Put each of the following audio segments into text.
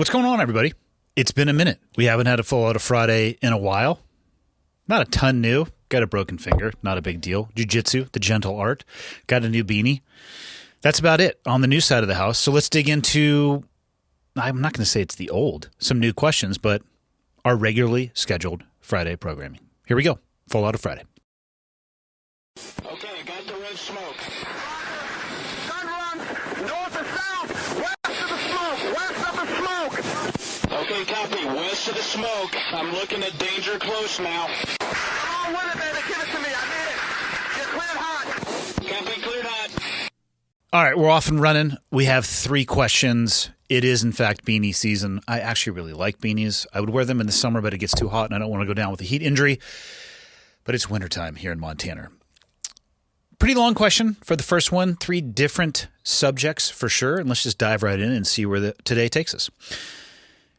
What's going on, everybody? It's been a minute. We haven't had a full out of Friday in a while. Not a ton new. Got a broken finger. Not a big deal. Jiu-jitsu, the gentle art. Got a new beanie. That's about it on the new side of the house. So let's dig into, I'm not going to say it's the old, some new questions, but our regularly scheduled Friday programming. Here we go. Full out of Friday. Okay, got the red smoke. Gun run, north or south, west of the smoke, west of the smoke. Okay, copy, west of the smoke. I'm looking at danger close now. Come on with it, baby, give it to me, I need it. You're cleared hot. Copy, cleared hot. All right, we're off and running. We have 3 questions. It is, in fact, beanie season. I actually really like beanies. I would wear them in the summer, but it gets too hot, and I don't want to go down with a heat injury. But it's wintertime here in Montana. Pretty long question for the first one. 3 different subjects for sure, and let's just dive right in and see where today takes us.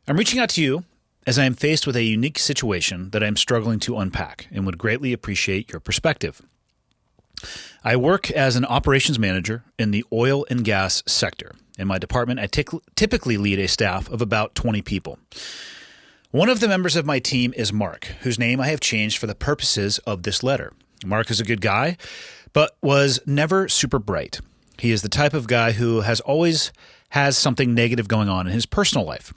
I'm reaching out to you as I am faced with a unique situation that I am struggling to unpack and would greatly appreciate your perspective. I work as an operations manager in the oil and gas sector. In my department, I typically lead a staff of about 20 people. One of the members of my team is Mark, whose name I have changed for the purposes of this letter. Mark is a good guy, but was never super bright. He is the type of guy who always has something negative going on in his personal life.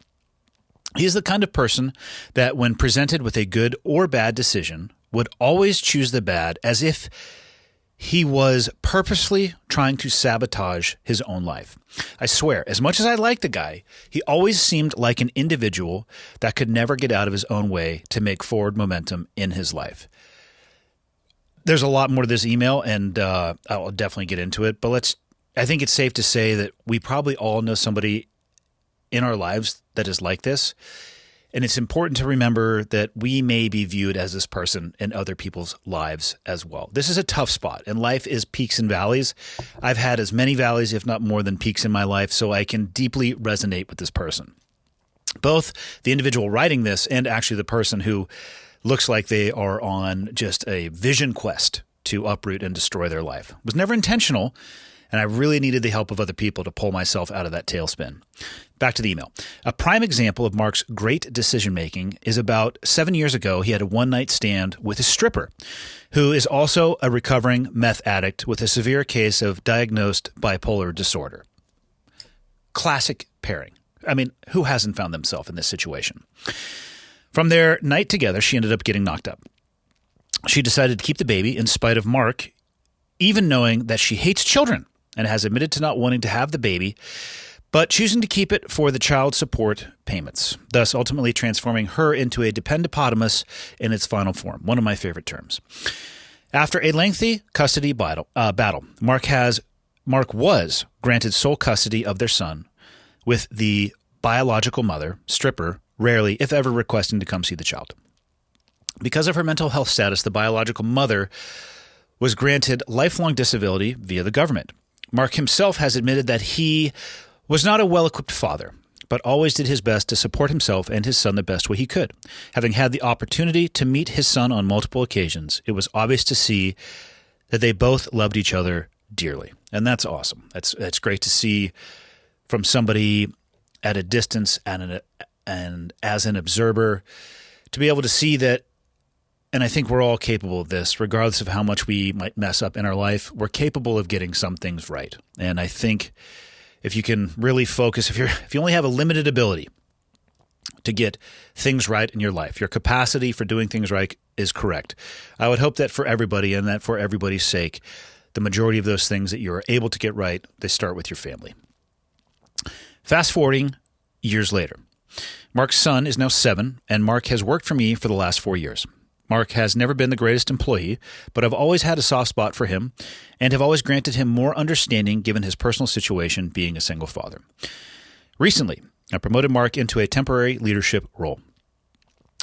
He is the kind of person that when presented with a good or bad decision would always choose the bad as if he was purposely trying to sabotage his own life. I swear, as much as I like the guy, he always seemed like an individual that could never get out of his own way to make forward momentum in his life. There's a lot more to this email, and I'll definitely get into it, but I think it's safe to say that we probably all know somebody in our lives that is like this. And it's important to remember that we may be viewed as this person in other people's lives as well. This is a tough spot, and life is peaks and valleys. I've had as many valleys, if not more than peaks in my life, so I can deeply resonate with this person. Both the individual writing this and actually the person who looks like they are on just a vision quest to uproot and destroy their life. It was never intentional, and I really needed the help of other people to pull myself out of that tailspin. Back to the email. A prime example of Mark's great decision-making is about 7 years ago, he had a one-night stand with a stripper who is also a recovering meth addict with a severe case of diagnosed bipolar disorder. Classic pairing. I mean, who hasn't found themselves in this situation? From their night together, she ended up getting knocked up. She decided to keep the baby in spite of Mark, even knowing that she hates children and has admitted to not wanting to have the baby, but choosing to keep it for the child support payments, thus ultimately transforming her into a dependipotamus in its final form, one of my favorite terms. After a lengthy custody battle, Mark was granted sole custody of their son, with the biological mother, stripper, rarely, if ever, requesting to come see the child. Because of her mental health status, the biological mother was granted lifelong disability via the government. Mark himself has admitted that he was not a well-equipped father, but always did his best to support himself and his son the best way he could. Having had the opportunity to meet his son on multiple occasions, it was obvious to see that they both loved each other dearly. And that's awesome. That's great to see from somebody at a distance and as an observer, to be able to see that. And I think we're all capable of this, regardless of how much we might mess up in our life. We're capable of getting some things right. And I think if you can really focus, if you only have a limited ability to get things right in your life, your capacity for doing things right is correct. I would hope that for everybody, and that for everybody's sake, the majority of those things that you're able to get right, they start with your family. Fast forwarding years later, Mark's son is now 7, and Mark has worked for me for the last 4 years. Mark has never been the greatest employee, but I've always had a soft spot for him and have always granted him more understanding given his personal situation being a single father. Recently, I promoted Mark into a temporary leadership role.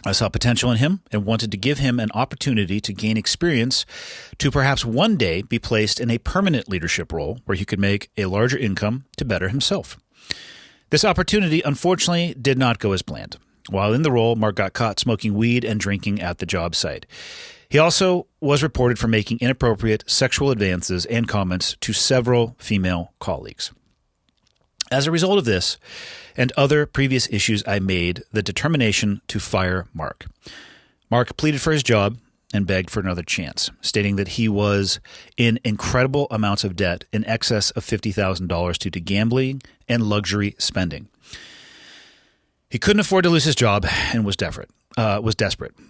I saw potential in him and wanted to give him an opportunity to gain experience to perhaps one day be placed in a permanent leadership role where he could make a larger income to better himself. This opportunity, unfortunately, did not go as planned. While in the role, Mark got caught smoking weed and drinking at the job site. He also was reported for making inappropriate sexual advances and comments to several female colleagues. As a result of this, and other previous issues, I made the determination to fire Mark. Mark pleaded for his job and begged for another chance, stating that he was in incredible amounts of debt in excess of $50,000 due to gambling and luxury spending. He couldn't afford to lose his job and was desperate.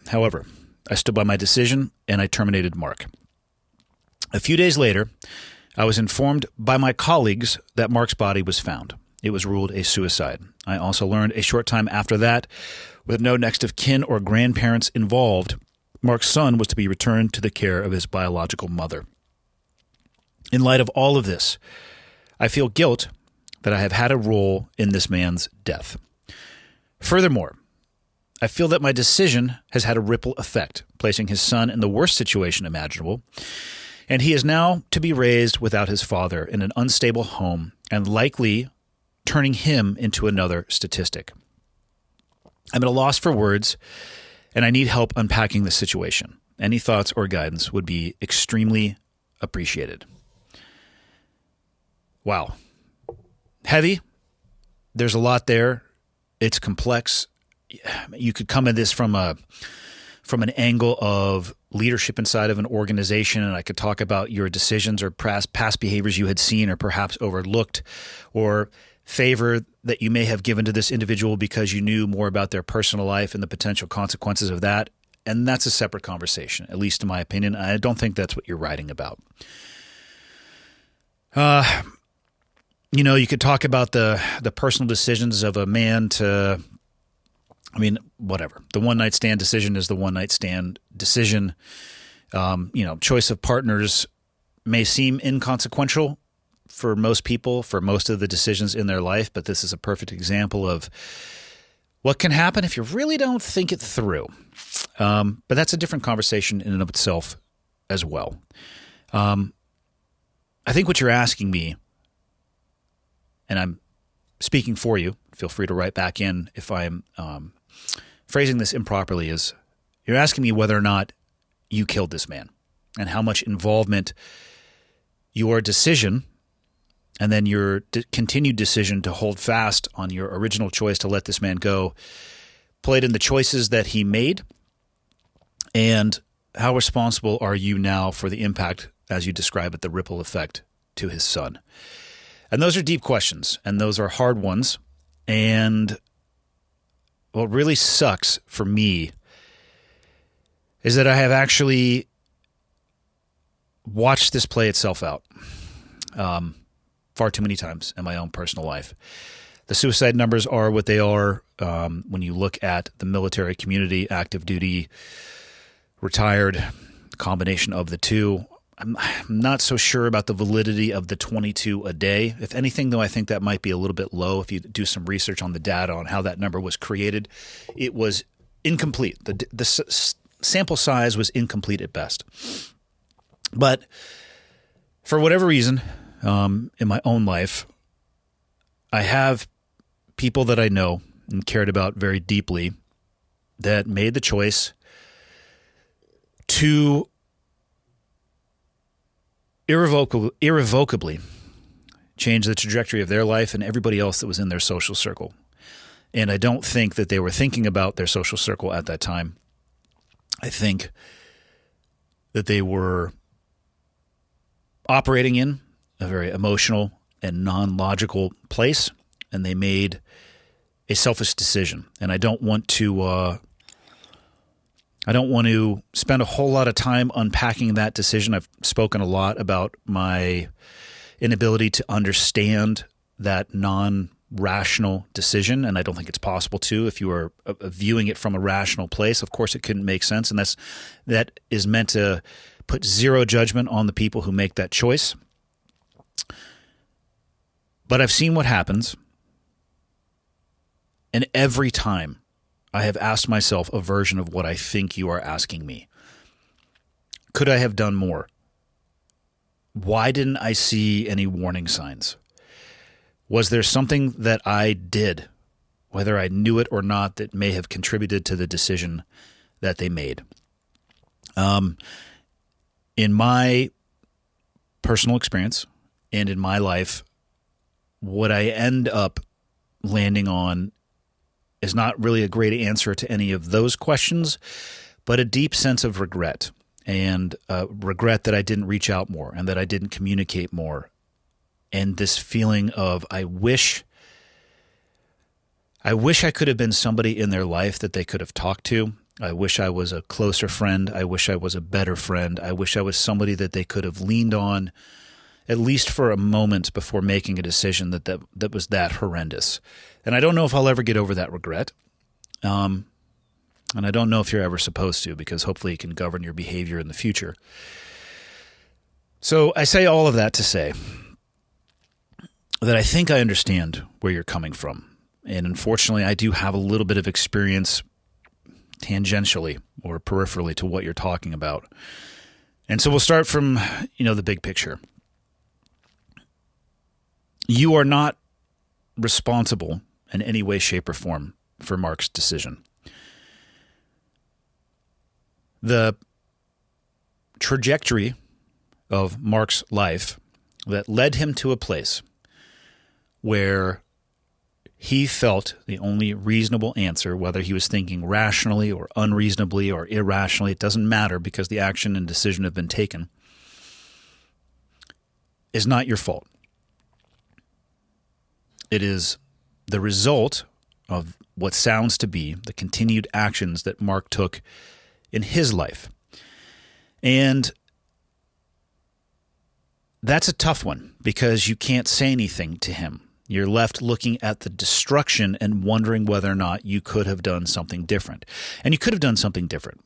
However, I stood by my decision and I terminated Mark. A few days later, I was informed by my colleagues that Mark's body was found. It was ruled a suicide. I also learned a short time after that, with no next of kin or grandparents involved, Mark's son was to be returned to the care of his biological mother. In light of all of this, I feel guilt that I have had a role in this man's death. Furthermore, I feel that my decision has had a ripple effect, placing his son in the worst situation imaginable, and he is now to be raised without his father in an unstable home and likely turning him into another statistic. I'm at a loss for words, and I need help unpacking the situation. Any thoughts or guidance would be extremely appreciated. Wow. Heavy. There's a lot there. It's complex. You could come at this from an angle of leadership inside of an organization, and I could talk about your decisions or past behaviors you had seen or perhaps overlooked, or favor that you may have given to this individual because you knew more about their personal life and the potential consequences of that. And that's a separate conversation, at least in my opinion. I don't think that's what you're writing about. You could talk about the personal decisions of a man to, whatever. The one-night stand decision is the one-night stand decision. Choice of partners may seem inconsequential for most people, for most of the decisions in their life, but this is a perfect example of what can happen if you really don't think it through. But that's a different conversation in and of itself as well. I think what you're asking me, and I'm speaking for you, feel free to write back in if I'm phrasing this improperly, is you're asking me whether or not you killed this man and how much involvement your decision and then your continued decision to hold fast on your original choice to let this man go played in the choices that he made, and how responsible are you now for the impact, as you describe it, the ripple effect to his son? And those are deep questions, and those are hard ones. And what really sucks for me is that I have actually watched this play itself out far too many times in my own personal life. The suicide numbers are what they are when you look at the military community, active duty, retired, combination of the two. I'm not so sure about the validity of the 22 a day. If anything, though, I think that might be a little bit low. If you do some research on the data on how that number was created, it was incomplete. The sample size was incomplete at best. But for whatever reason, in my own life, I have people that I know and cared about very deeply that made the choice to irrevocably change the trajectory of their life and everybody else that was in their social circle. And I don't think that they were thinking about their social circle at that time. I think that they were operating in a very emotional and non-logical place, and they made a selfish decision. And I don't want to spend a whole lot of time unpacking that decision. I've spoken a lot about my inability to understand that non-rational decision, and I don't think it's possible to if you are viewing it from a rational place. Of course, it couldn't make sense, and that is meant to put zero judgment on the people who make that choice. But I've seen what happens, and every time I have asked myself a version of what I think you are asking me. Could I have done more? Why didn't I see any warning signs? Was there something that I did, whether I knew it or not, that may have contributed to the decision that they made? In my personal experience and in my life, what I end up landing on is not really a great answer to any of those questions, but a deep sense of regret, and regret that I didn't reach out more and that I didn't communicate more. And this feeling of I wish I could have been somebody in their life that they could have talked to. I wish I was a closer friend. I wish I was a better friend. I wish I was somebody that they could have leaned on at least for a moment before making a decision that was that horrendous. And I don't know if I'll ever get over that regret. And I don't know if you're ever supposed to, because hopefully it can govern your behavior in the future. So I say all of that to say that I think I understand where you're coming from. And unfortunately, I do have a little bit of experience tangentially or peripherally to what you're talking about. And so we'll start from, the big picture. You are not responsible in any way, shape, or form for Mark's decision. The trajectory of Mark's life that led him to a place where he felt the only reasonable answer, whether he was thinking rationally or unreasonably or irrationally, it doesn't matter because the action and decision have been taken, is not your fault. It is the result of what sounds to be the continued actions that Mark took in his life. And that's a tough one because you can't say anything to him. You're left looking at the destruction and wondering whether or not you could have done something different. And you could have done something different.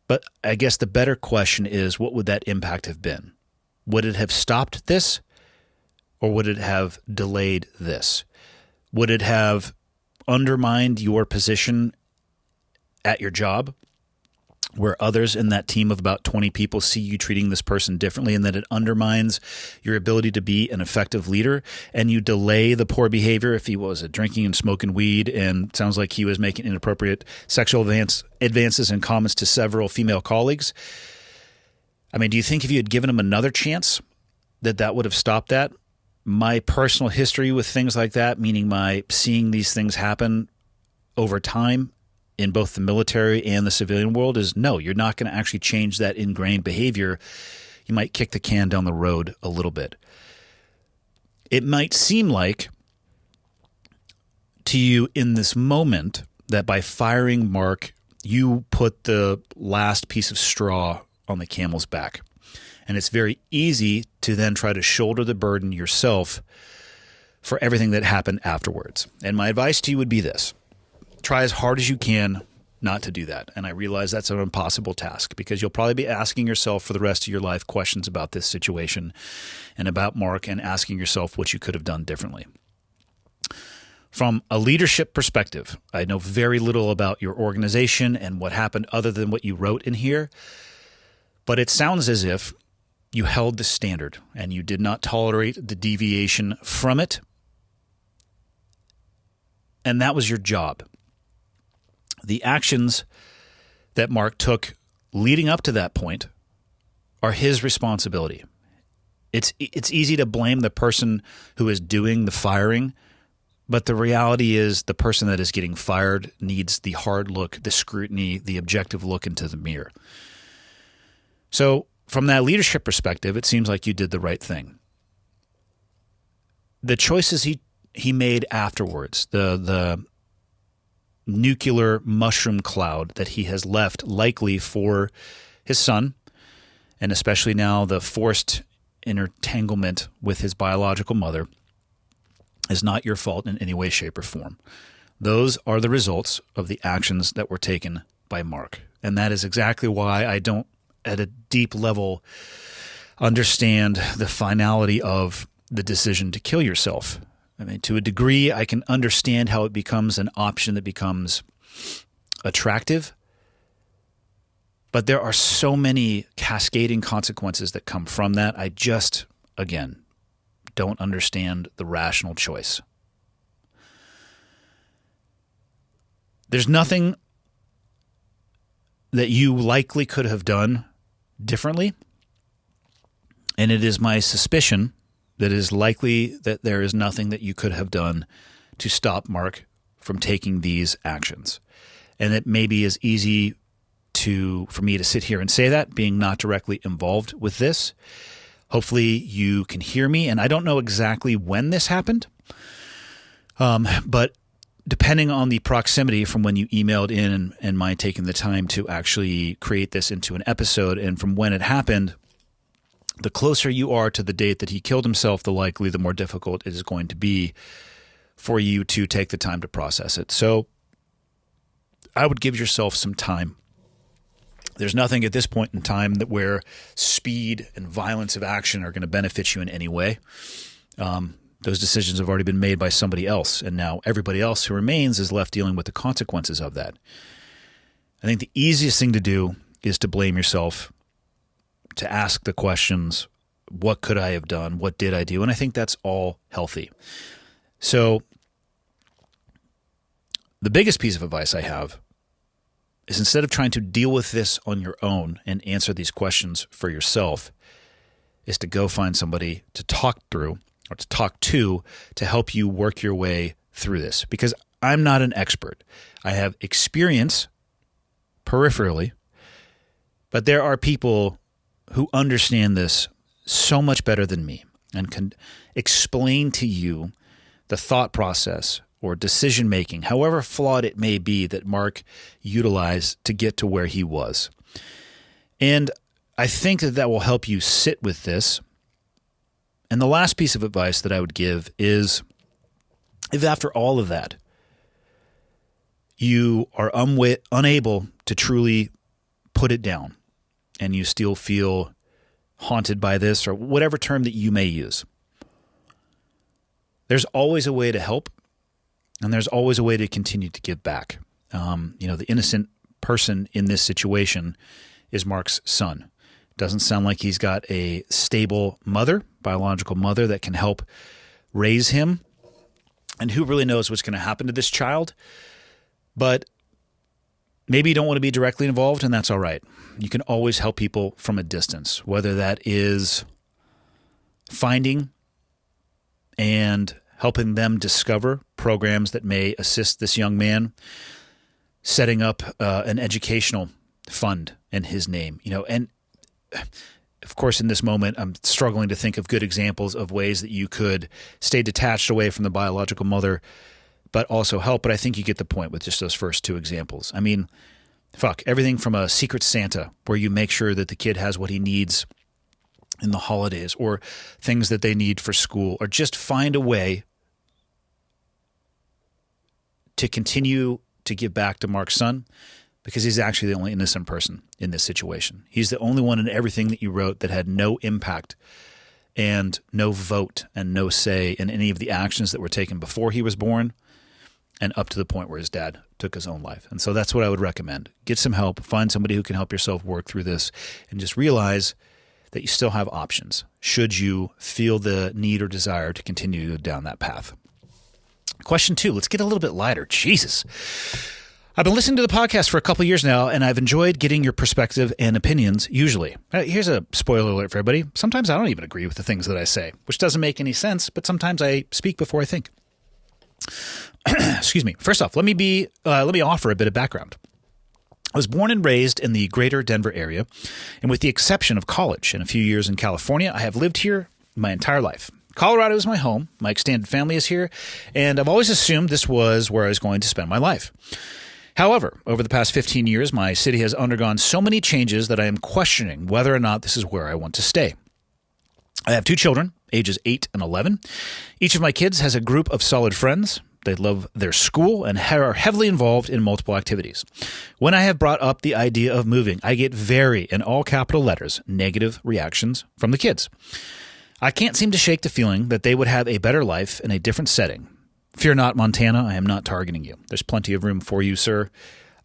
But I guess the better question is, what would that impact have been? Would it have stopped this? Or would it have delayed this? Would it have undermined your position at your job, where others in that team of about 20 people see you treating this person differently, and that it undermines your ability to be an effective leader, and you delay the poor behavior if he was drinking and smoking weed and sounds like he was making inappropriate sexual advances and comments to several female colleagues? I mean, do you think if you had given him another chance that would have stopped that? My personal history with things like that, meaning my seeing these things happen over time in both the military and the civilian world, is no, you're not going to actually change that ingrained behavior. You might kick the can down the road a little bit. It might seem like to you in this moment that by firing Mark, you put the last piece of straw on the camel's back. And it's very easy to then try to shoulder the burden yourself for everything that happened afterwards. And my advice to you would be this: try as hard as you can not to do that. And I realize that's an impossible task because you'll probably be asking yourself for the rest of your life questions about this situation and about Mark, and asking yourself what you could have done differently. From a leadership perspective, I know very little about your organization and what happened other than what you wrote in here, but it sounds as if you held the standard and you did not tolerate the deviation from it. And that was your job. The actions that Mark took leading up to that point are his responsibility. It's easy to blame the person who is doing the firing, but the reality is the person that is getting fired needs the hard look, the scrutiny, the objective look into the mirror. So from that leadership perspective, it seems like you did the right thing. The choices he made afterwards, the nuclear mushroom cloud that he has left likely for his son, and especially now the forced intertanglement with his biological mother, is not your fault in any way, shape, or form. Those are the results of the actions that were taken by Mark. And that is exactly why I don't, at a deep level, understand the finality of the decision to kill yourself. I mean, to a degree, I can understand how it becomes an option that becomes attractive, but there are so many cascading consequences that come from that. I just, again, don't understand the rational choice. There's nothing that you likely could have done differently, and it is my suspicion that it is likely that there is nothing that you could have done to stop Mark from taking these actions. And it may be as easy for me to sit here and say that, being not directly involved with this. Hopefully you can hear me, and I don't know exactly when this happened, but depending on the proximity from when you emailed in and my taking the time to actually create this into an episode, and from when it happened, the closer you are to the date that he killed himself, the more difficult it is going to be for you to take the time to process it. So I would give yourself some time. There's nothing at this point in time where speed and violence of action are going to benefit you in any way. Those decisions have already been made by somebody else, and now everybody else who remains is left dealing with the consequences of that. I think the easiest thing to do is to blame yourself, to ask the questions, what could I have done? What did I do? And I think that's all healthy. So the biggest piece of advice I have is, instead of trying to deal with this on your own and answer these questions for yourself, is to go find somebody to talk through or to talk to help you work your way through this. Because I'm not an expert. I have experience peripherally, but there are people who understand this so much better than me and can explain to you the thought process or decision-making, however flawed it may be, that Mark utilized to get to where he was. And I think that will help you sit with this. And the last piece of advice that I would give is, if after all of that, you are unable to truly put it down, and you still feel haunted by this, or whatever term that you may use, there's always a way to help. And there's always a way to continue to give back. The innocent person in this situation is Mark's son. Doesn't sound like he's got a stable biological mother that can help raise him. And who really knows what's going to happen to this child? But maybe you don't want to be directly involved, and that's all right. You can always help people from a distance, whether that is finding and helping them discover programs that may assist this young man, setting up an educational fund in his name. And of course, in this moment, I'm struggling to think of good examples of ways that you could stay detached away from the biological mother, but also help. But I think you get the point with just those first two examples. I mean, everything from a Secret Santa, where you make sure that the kid has what he needs in the holidays, or things that they need for school, or just find a way to continue to give back to Mark's son, because he's actually the only innocent person in this situation. He's the only one in everything that you wrote that had no impact and no vote and no say in any of the actions that were taken before he was born and up to the point where his dad took his own life. And so that's what I would recommend. Get some help. Find somebody who can help yourself work through this, and just realize that you still have options should you feel the need or desire to continue down that path. Question 2, let's get a little bit lighter. Jesus. I've been listening to the podcast for a couple of years now, and I've enjoyed getting your perspective and opinions usually. Here's a spoiler alert for everybody. Sometimes I don't even agree with the things that I say, which doesn't make any sense, but sometimes I speak before I think. Excuse me. First off, let me offer a bit of background. I was born and raised in the greater Denver area, and with the exception of college and a few years in California, I have lived here my entire life. Colorado is my home, my extended family is here, and I've always assumed this was where I was going to spend my life. However, over the past 15 years, my city has undergone so many changes that I am questioning whether or not this is where I want to stay. I have 2 children, ages 8 and 11. Each of my kids has a group of solid friends. They love their school and are heavily involved in multiple activities. When I have brought up the idea of moving, I get very, in all capital letters, negative reactions from the kids. I can't seem to shake the feeling that they would have a better life in a different setting. Fear not, Montana, I am not targeting you. There's plenty of room for you, sir.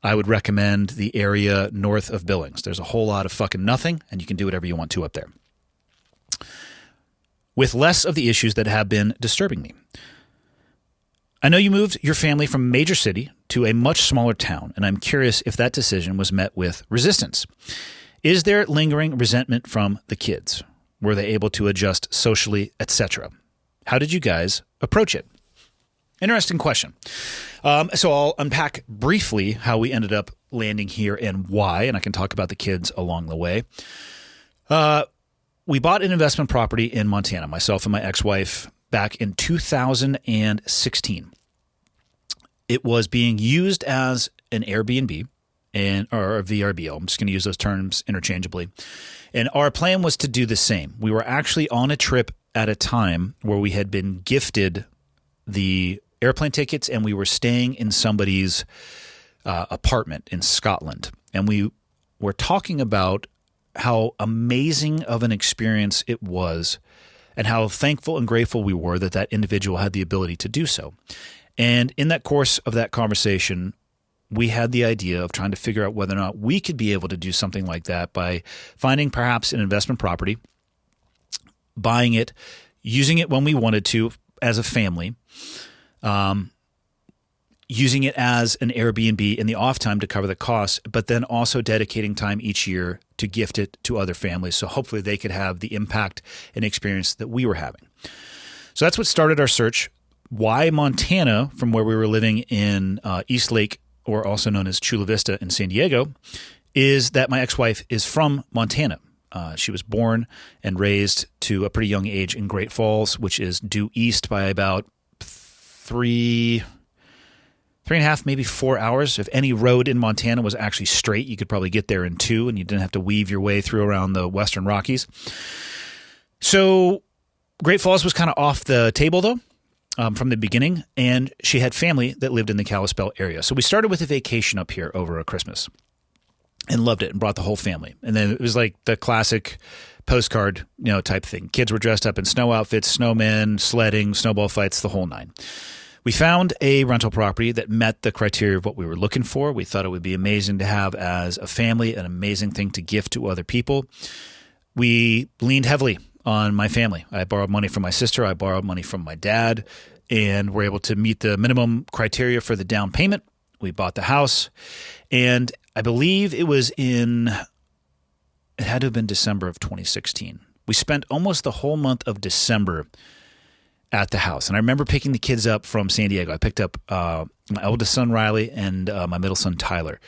I would recommend the area north of Billings. There's a whole lot of fucking nothing, and you can do whatever you want to up there, with less of the issues that have been disturbing me. I know you moved your family from a major city to a much smaller town, and I'm curious if that decision was met with resistance. Is there lingering resentment from the kids? Were they able to adjust socially, etc.? How did you guys approach it? Interesting question. So I'll unpack briefly how we ended up landing here and why, and I can talk about the kids along the way. We bought an investment property in Montana, myself and my ex-wife, back in 2016. It was being used as an Airbnb or a VRBO. I'm just going to use those terms interchangeably. And our plan was to do the same. We were actually on a trip at a time where we had been gifted the airplane tickets and we were staying in somebody's apartment in Scotland. And we were talking about how amazing of an experience it was and how thankful and grateful we were that that individual had the ability to do so. And in that course of that conversation, we had the idea of trying to figure out whether or not we could be able to do something like that by finding perhaps an investment property, buying it, using it when we wanted to as a family, using it as an Airbnb in the off time to cover the costs, but then also dedicating time each year to gift it to other families. So hopefully they could have the impact and experience that we were having. So that's what started our search. Why Montana, from where we were living in East Lake, or also known as Chula Vista in San Diego, is that my ex-wife is from Montana. She was born and raised to a pretty young age in Great Falls, which is due east by about 3.5, maybe 4 hours. If any road in Montana was actually straight, you could probably get there in 2, and you didn't have to weave your way through around the Western Rockies. So Great Falls was kind of off the table, though, from the beginning, and she had family that lived in the Kalispell area. So we started with a vacation up here over a Christmas and loved it and brought the whole family. And then it was like the classic postcard, type thing. Kids were dressed up in snow outfits, snowmen, sledding, snowball fights, the whole nine. We found a rental property that met the criteria of what we were looking for. We thought it would be amazing to have as a family, an amazing thing to gift to other people. We leaned heavily on my family. I borrowed money from my sister. I borrowed money from my dad, and were able to meet the minimum criteria for the down payment. We bought the house, and I believe it had to have been December of 2016. We spent almost the whole month of December at the house. And I remember picking the kids up from San Diego. I picked up my oldest son, Riley, and my middle son, Tyler,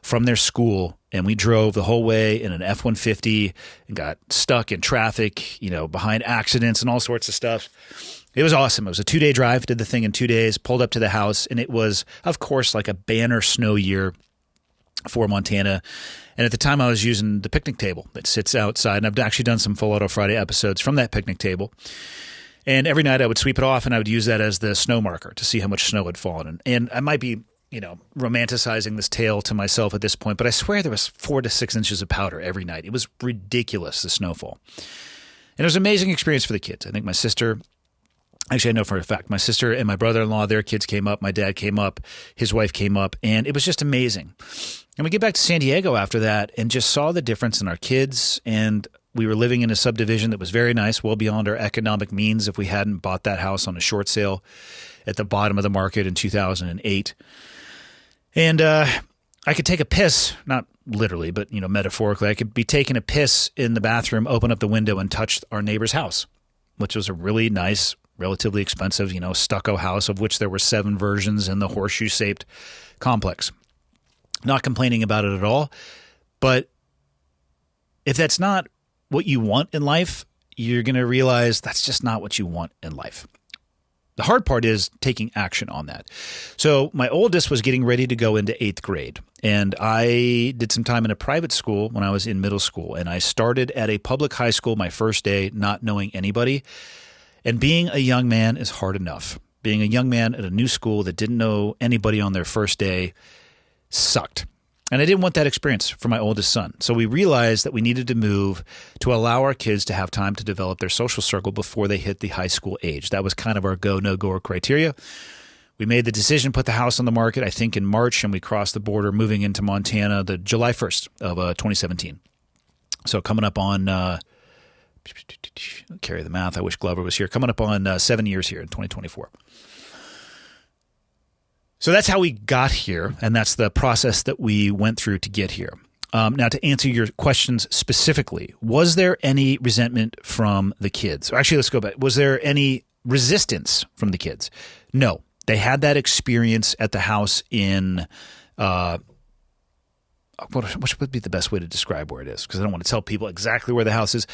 from their school. And we drove the whole way in an F-150 and got stuck in traffic, behind accidents and all sorts of stuff. It was awesome. It was a 2-day drive, did the thing in 2 days, pulled up to the house. And it was, of course, like a banner snow year for Montana. And at the time I was using the picnic table that sits outside. And I've actually done some Full Auto Friday episodes from that picnic table. And every night I would sweep it off and I would use that as the snow marker to see how much snow had fallen. And I might be, romanticizing this tale to myself at this point, but I swear there was 4 to 6 inches of powder every night. It was ridiculous, the snowfall. And it was an amazing experience for the kids. I think my sister, actually I know for a fact, my sister and my brother-in-law, their kids came up, my dad came up, his wife came up, and it was just amazing. And we get back to San Diego after that and just saw the difference in our kids, and we were living in a subdivision that was very nice, well beyond our economic means if we hadn't bought that house on a short sale at the bottom of the market in 2008. And I could take a piss, not literally, but metaphorically, I could be taking a piss in the bathroom, open up the window, and touch our neighbor's house, which was a really nice, relatively expensive, stucco house, of which there were 7 versions in the horseshoe-shaped complex. Not complaining about it at all, but if that's not what you want in life, you're going to realize that's just not what you want in life. The hard part is taking action on that. So my oldest was getting ready to go into 8th grade, and I did some time in a private school when I was in middle school, and I started at a public high school my first day not knowing anybody. And being a young man is hard enough. Being a young man at a new school that didn't know anybody on their first day sucked. And I didn't want that experience for my oldest son. So we realized that we needed to move to allow our kids to have time to develop their social circle before they hit the high school age. That was kind of our go, no-go criteria. We made the decision, put the house on the market, I think in March, and we crossed the border moving into Montana the July 1st of 2017. So coming up on, carry the math, I wish Glover was here, coming up on 7 years here in 2024. So that's how we got here, and that's the process that we went through to get here. Now, to answer your questions specifically, was there any resentment from the kids? Or actually, let's go back. Was there any resistance from the kids? No. They had that experience at the house in what would be the best way to describe where it is? Because I don't want to tell people exactly where the house is.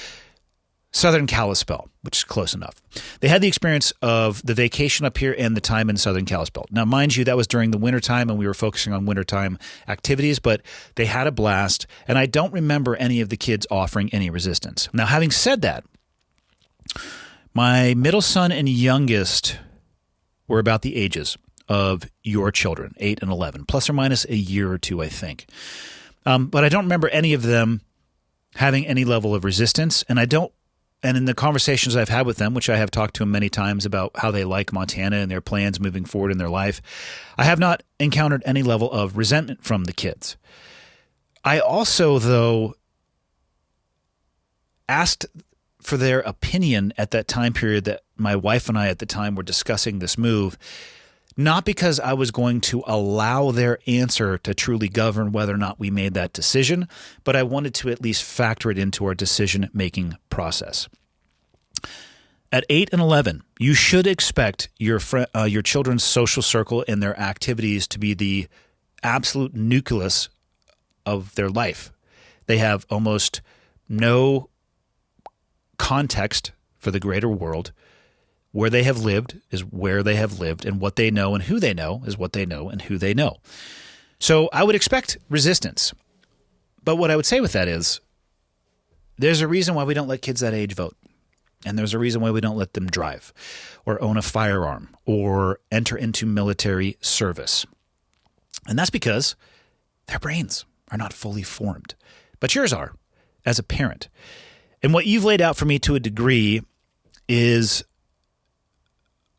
Southern Kalispell, which is close enough. They had the experience of the vacation up here and the time in Southern Kalispell. Now, mind you, that was during the wintertime, and we were focusing on wintertime activities, but they had a blast, and I don't remember any of the kids offering any resistance. Now, having said that, my middle son and youngest were about the ages of your children, 8 and 11, plus or minus a year or two, I think. But I don't remember any of them having any level of resistance, and in the conversations I've had with them, which I have talked to them many times about how they like Montana and their plans moving forward in their life, I have not encountered any level of resentment from the kids. I also, though, asked for their opinion at that time period that my wife and I at the time were discussing this move, not because I was going to allow their answer to truly govern whether or not we made that decision, but I wanted to at least factor it into our decision-making process. At 8 and 11, you should expect your children's social circle and their activities to be the absolute nucleus of their life. They have almost no context for the greater world. Where they have lived is where they have lived, and what they know and who they know is what they know and who they know. So I would expect resistance. But what I would say with that is there's a reason why we don't let kids that age vote. And there's a reason why we don't let them drive or own a firearm or enter into military service. And that's because their brains are not fully formed. But yours are as a parent. And what you've laid out for me to a degree is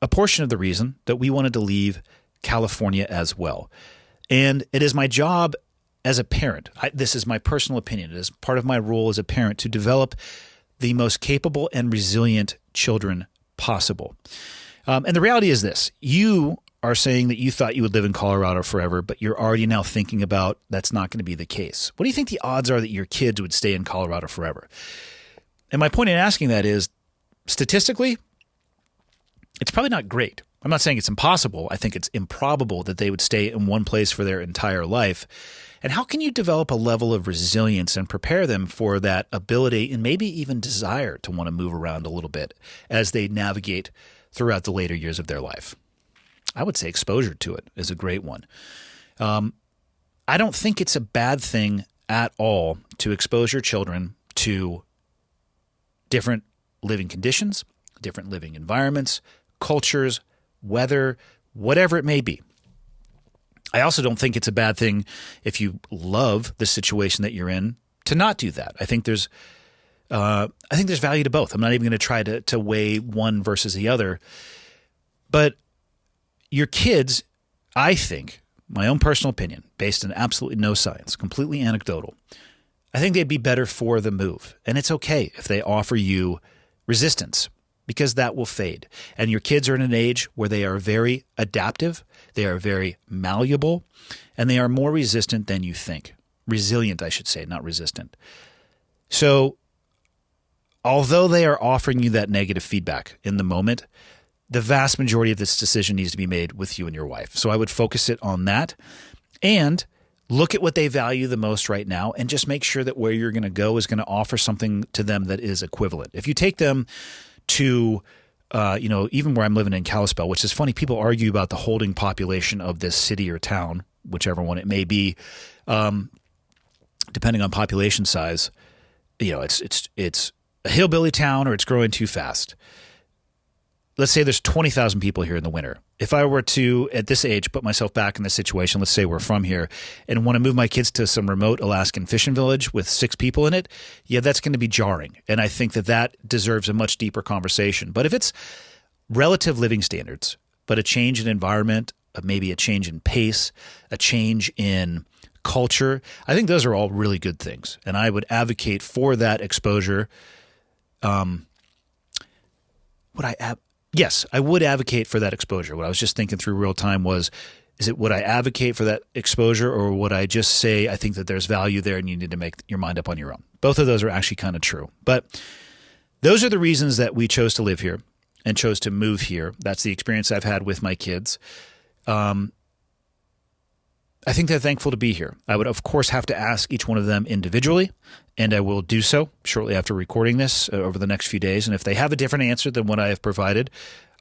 a portion of the reason that we wanted to leave California as well. And it is my job as a parent, this is my personal opinion, it is part of my role as a parent to develop the most capable and resilient children possible. And the reality is this, you are saying that you thought you would live in Colorado forever, but you're already now thinking about that's not going to be the case. What do you think the odds are that your kids would stay in Colorado forever? And my point in asking that is, statistically, it's probably not great. I'm not saying it's impossible. I think it's improbable that they would stay in one place for their entire life. And how can you develop a level of resilience and prepare them for that ability and maybe even desire to want to move around a little bit as they navigate throughout the later years of their life? I would say exposure to it is a great one. I don't think it's a bad thing at all to expose your children to different living conditions, different living environments, cultures, weather, whatever it may be. I also don't think it's a bad thing if you love the situation that you're in to not do that. I think there's value to both. I'm not even going to try to weigh one versus the other. But your kids, I think, my own personal opinion, based on absolutely no science, completely anecdotal, I think they'd be better for the move. And it's okay if they offer you resistance, because that will fade. And your kids are in an age where they are very adaptive, they are very malleable, and they are more resistant than you think. Resilient, I should say, not resistant. So although they are offering you that negative feedback in the moment, the vast majority of this decision needs to be made with you and your wife. So I would focus it on that and look at what they value the most right now and just make sure that where you're going to go is going to offer something to them that is equivalent. If you take them to, even where I'm living in Kalispell, which is funny, people argue about the holding population of this city or town, whichever one it may be, depending on population size. It's a hillbilly town or it's growing too fast. Let's say there's 20,000 people here in the winter. If I were to, at this age, put myself back in this situation, let's say we're from here, and want to move my kids to some remote Alaskan fishing village with 6 people in it, yeah, that's going to be jarring. And I think that deserves a much deeper conversation. But if it's relative living standards, but a change in environment, maybe a change in pace, a change in culture, I think those are all really good things. And I would advocate for that exposure. Yes, I would advocate for that exposure. What I was just thinking through real time was, would I advocate for that exposure, or would I just say I think that there's value there and you need to make your mind up on your own? Both of those are actually kind of true. But those are the reasons that we chose to live here. and chose to move here. That's the experience I've had with my kids. I think they're thankful to be here. I would, of course, have to ask each one of them individually, and I will do so shortly after recording this over the next few days. And if they have a different answer than what I have provided,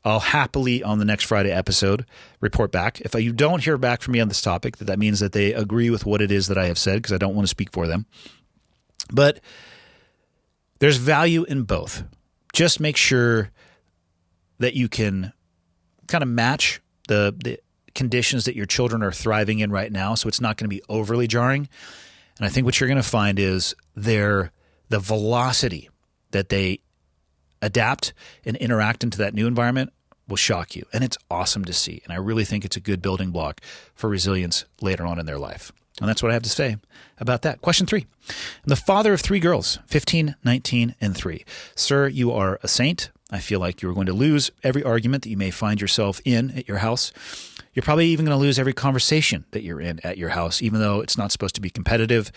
I'll happily, on the next Friday episode, report back. If you don't hear back from me on this topic, that means that they agree with what it is that I have said, because I don't want to speak for them. But there's value in both. Just make sure that you can kind of match the conditions that your children are thriving in right now, so it's not going to be overly jarring. And I think what you're going to find is the velocity that they adapt and interact into that new environment will shock you. And it's awesome to see. And I really think it's a good building block for resilience later on in their life. And that's what I have to say about that. Question 3. I'm the father of 3 girls, 15, 19, and 3. Sir, you are a saint. I feel like you're going to lose every argument that you may find yourself in at your house. You're probably even going to lose every conversation that you're in at your house, even though it's not supposed to be competitive,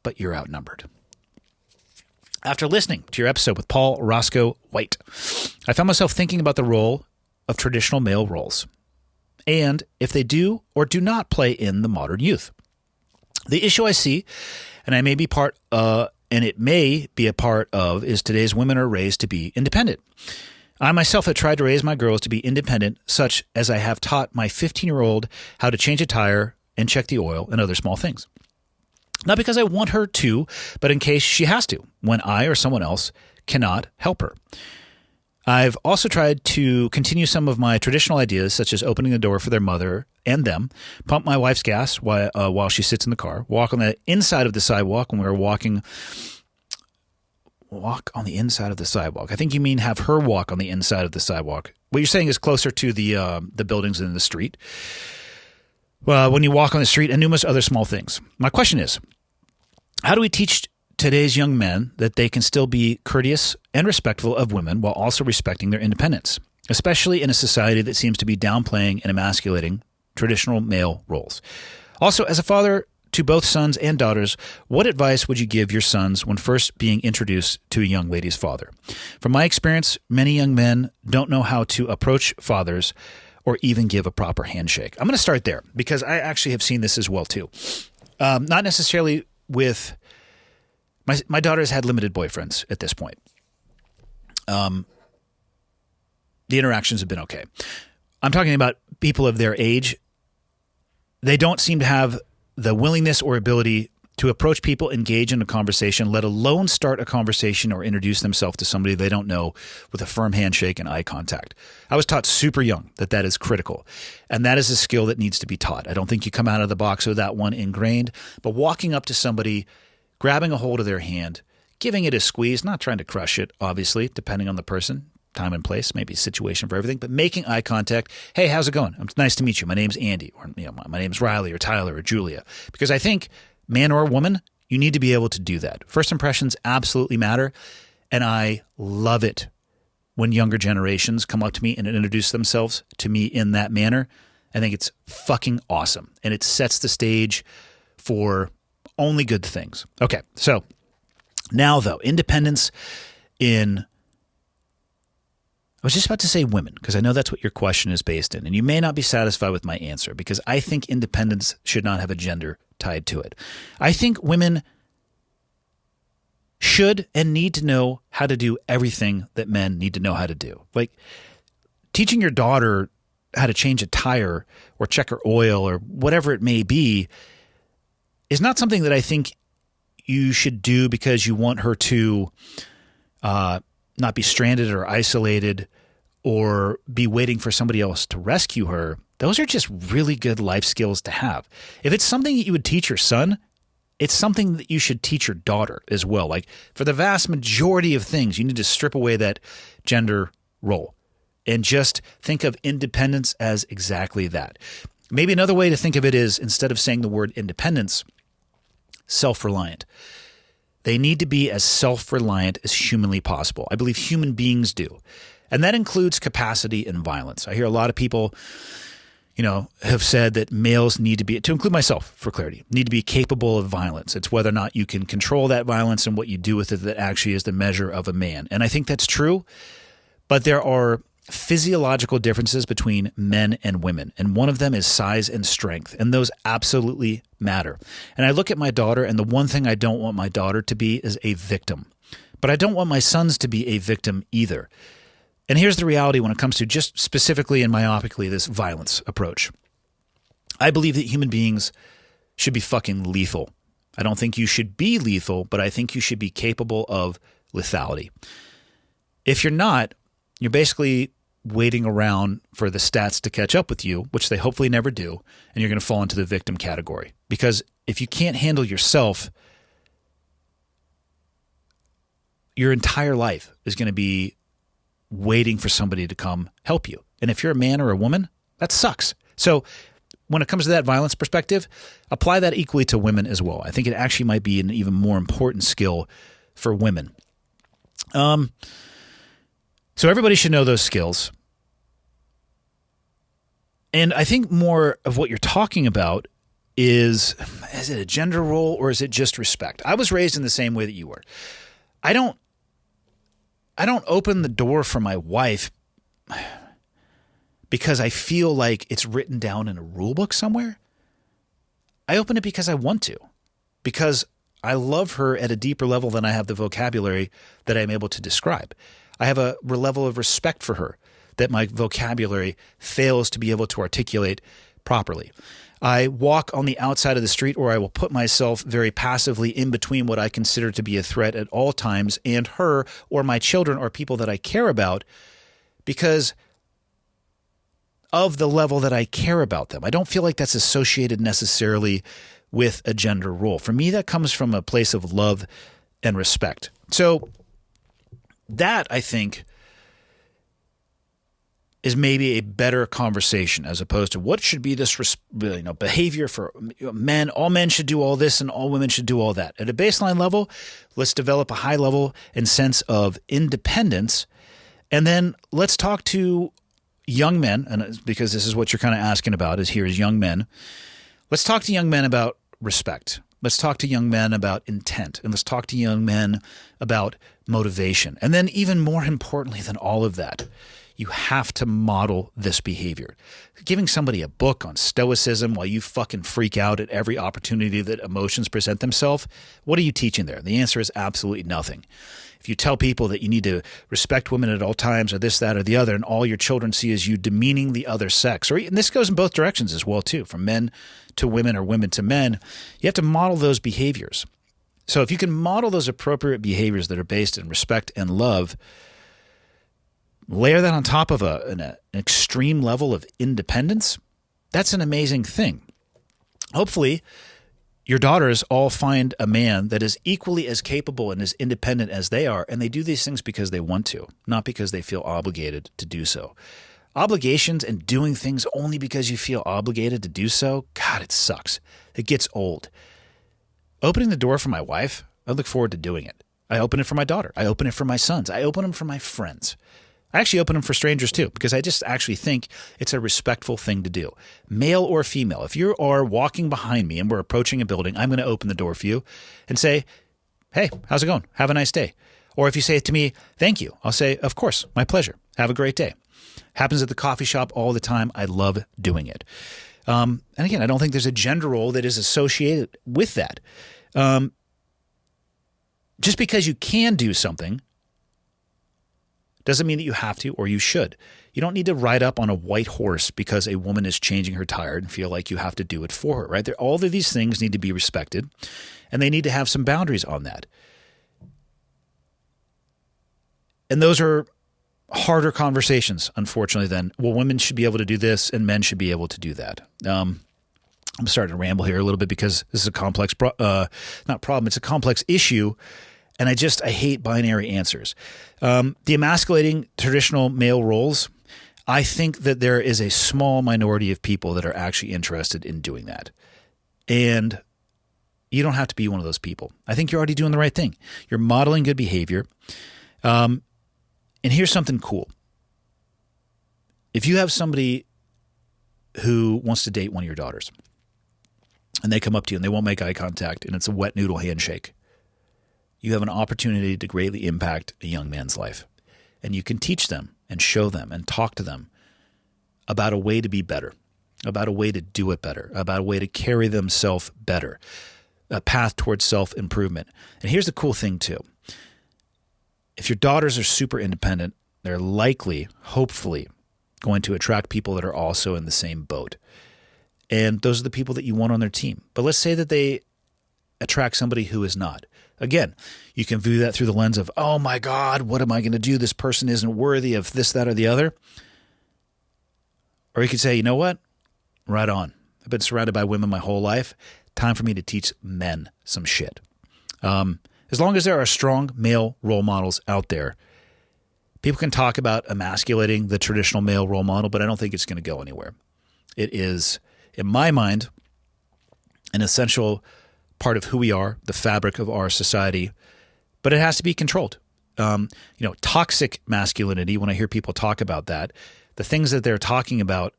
but you're outnumbered. After listening to your episode with Paul Roscoe White, I found myself thinking about the role of traditional male roles and if they do or do not play in the modern youth. The issue I see, and I may be part and it may be a part of, is today's women are raised to be independent. I myself have tried to raise my girls to be independent, such as I have taught my 15-year-old how to change a tire and check the oil and other small things. Not because I want her to, but in case she has to, when I or someone else cannot help her. I've also tried to continue some of my traditional ideas, such as opening the door for their mother and them, pump my wife's gas while she sits in the car, walk on the inside of the sidewalk when we're walking. Walk on the inside of the sidewalk. I think you mean have her walk on the inside of the sidewalk. What you're saying is closer to the buildings in the street. When you walk on the street and numerous other small things. My question is, how do we teach today's young men that they can still be courteous and respectful of women while also respecting their independence, especially in a society that seems to be downplaying and emasculating traditional male roles? Also, as a father to both sons and daughters, what advice would you give your sons when first being introduced to a young lady's father? From my experience, many young men don't know how to approach fathers or even give a proper handshake. I'm going to start there because I actually have seen this as well too. Not necessarily with my daughter's had limited boyfriends at this point. The interactions have been okay. I'm talking about people of their age. They don't seem to have the willingness or ability to approach people, engage in a conversation, let alone start a conversation or introduce themselves to somebody they don't know with a firm handshake and eye contact. I was taught super young that is critical, and that is a skill that needs to be taught. I don't think you come out of the box with that one ingrained, but walking up to somebody, grabbing a hold of their hand, giving it a squeeze, not trying to crush it, obviously, depending on the person, time and place, maybe a situation for everything, but making eye contact. Hey, how's it going? It's nice to meet you. My name's Andy, or my name's Riley or Tyler or Julia. Because I think, man or woman, you need to be able to do that. First impressions absolutely matter, and I love it when younger generations come up to me and introduce themselves to me in that manner. I think it's fucking awesome, and it sets the stage for only good things. Okay, so now though, independence in... I was just about to say women, because I know that's what your question is based in, and you may not be satisfied with my answer, because I think independence should not have a gender tied to it. I think women should and need to know how to do everything that men need to know how to do. Like teaching your daughter how to change a tire or check her oil or whatever it may be is not something that I think you should do because you want her to not be stranded or isolated or be waiting for somebody else to rescue her. Those are just really good life skills to have. If it's something that you would teach your son, it's something that you should teach your daughter as well. Like for the vast majority of things, you need to strip away that gender role and just think of independence as exactly that. Maybe another way to think of it is, instead of saying the word independence, self-reliant. They need to be as self-reliant as humanly possible. I believe human beings do. And that includes capacity and violence. I hear a lot of people, have said that males need to be, to include myself for clarity, need to be capable of violence. It's whether or not you can control that violence and what you do with it that actually is the measure of a man. And I think that's true. But there are physiological differences between men and women, and one of them is size and strength, and those absolutely matter. And I look at my daughter, and the one thing I don't want my daughter to be is a victim. But I don't want my sons to be a victim either. And here's the reality when it comes to just specifically and myopically this violence approach. I believe that human beings should be fucking lethal. I don't think you should be lethal, but I think you should be capable of lethality. If you're not, you're basically waiting around for the stats to catch up with you, which they hopefully never do, and you're going to fall into the victim category. Because if you can't handle yourself, your entire life is going to be waiting for somebody to come help you. And if you're a man or a woman, that sucks. So when it comes to that violence perspective, apply that equally to women as well. I think it actually might be an even more important skill for women. So everybody should know those skills. And I think more of what you're talking about is it a gender role or is it just respect? I was raised in the same way that you were. I don't open the door for my wife because I feel like it's written down in a rule book somewhere. I open it because I want to, because I love her at a deeper level than I have the vocabulary that I'm able to describe. I have a level of respect for her that my vocabulary fails to be able to articulate properly. I walk on the outside of the street, or I will put myself very passively in between what I consider to be a threat at all times and her or my children or people that I care about because of the level that I care about them. I don't feel like that's associated necessarily with a gender role. For me, that comes from a place of love and respect. So that, I think, is maybe a better conversation as opposed to what should be this behavior for men. All men should do all this and all women should do all that. At a baseline level, let's develop a high level and sense of independence. And then let's talk to young men, and because this is what you're kind of asking about is here is young men. Let's talk to young men about respect. Let's talk to young men about intent. And let's talk to young men about motivation. And then even more importantly than all of that, you have to model this behavior. Giving somebody a book on stoicism while you fucking freak out at every opportunity that emotions present themselves, what are you teaching there? The answer is absolutely nothing. If you tell people that you need to respect women at all times or this, that, or the other, and all your children see is you demeaning the other sex, and this goes in both directions as well too, from men to women or women to men, you have to model those behaviors. So if you can model those appropriate behaviors that are based in respect and love, layer that on top of an extreme level of independence, that's an amazing thing. Hopefully, your daughters all find a man that is equally as capable and as independent as they are, and they do these things because they want to, not because they feel obligated to do so. Obligations and doing things only because you feel obligated to do so, God, it sucks. It gets old. Opening the door for my wife, I look forward to doing it. I open it for my daughter. I open it for my sons. I open them for my friends. I actually open them for strangers too, because I just actually think it's a respectful thing to do. Male or female, if you are walking behind me and we're approaching a building, I'm going to open the door for you and say, hey, how's it going? Have a nice day. Or if you say it to me, thank you, I'll say, of course, my pleasure. Have a great day. Happens at the coffee shop all the time. I love doing it. And again, I don't think there's a gender role that is associated with that. Just because you can do something doesn't mean that you have to or you should. You don't need to ride up on a white horse because a woman is changing her tire and feel like you have to do it for her, right? All of these things need to be respected, and they need to have some boundaries on that. And those are harder conversations, unfortunately, than, well, women should be able to do this and men should be able to do that. I'm starting to ramble here a little bit because this is a complex, it's a complex issue. And I hate binary answers. The emasculating traditional male roles, I think that there is a small minority of people that are actually interested in doing that. And you don't have to be one of those people. I think you're already doing the right thing. You're modeling good behavior. And here's something cool. If you have somebody who wants to date one of your daughters and they come up to you and they won't make eye contact and it's a wet noodle handshake, you have an opportunity to greatly impact a young man's life. And you can teach them and show them and talk to them about a way to be better, about a way to do it better, about a way to carry themselves better, a path towards self-improvement. And here's the cool thing too. If your daughters are super independent, they're likely, hopefully, going to attract people that are also in the same boat. And those are the people that you want on their team. But let's say that they attract somebody who is not. Again, you can view that through the lens of, oh my God, what am I going to do? This person isn't worthy of this, that, or the other. Or you could say, you know what? Right on. I've been surrounded by women my whole life. Time for me to teach men some shit. As long as there are strong male role models out there, people can talk about emasculating the traditional male role model, but I don't think it's going to go anywhere. It is, in my mind, an essential part of who we are, the fabric of our society, but it has to be controlled. Toxic masculinity, when I hear people talk about that, the things that they're talking about,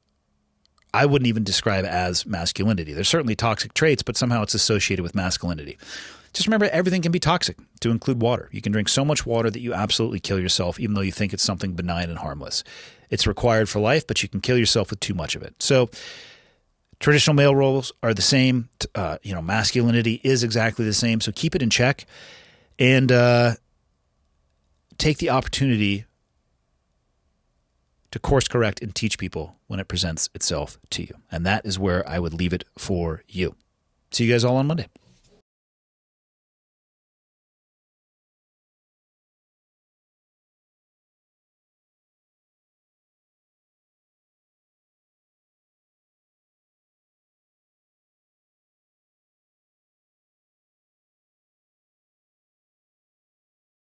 I wouldn't even describe as masculinity. There's certainly toxic traits, but somehow it's associated with masculinity. Just remember, everything can be toxic, to include water. You can drink so much water that you absolutely kill yourself, even though you think it's something benign and harmless. It's required for life, but you can kill yourself with too much of it. So traditional male roles are the same. Masculinity is exactly the same. So keep it in check and take the opportunity to course correct and teach people when it presents itself to you. And that is where I would leave it for you. See you guys all on Monday.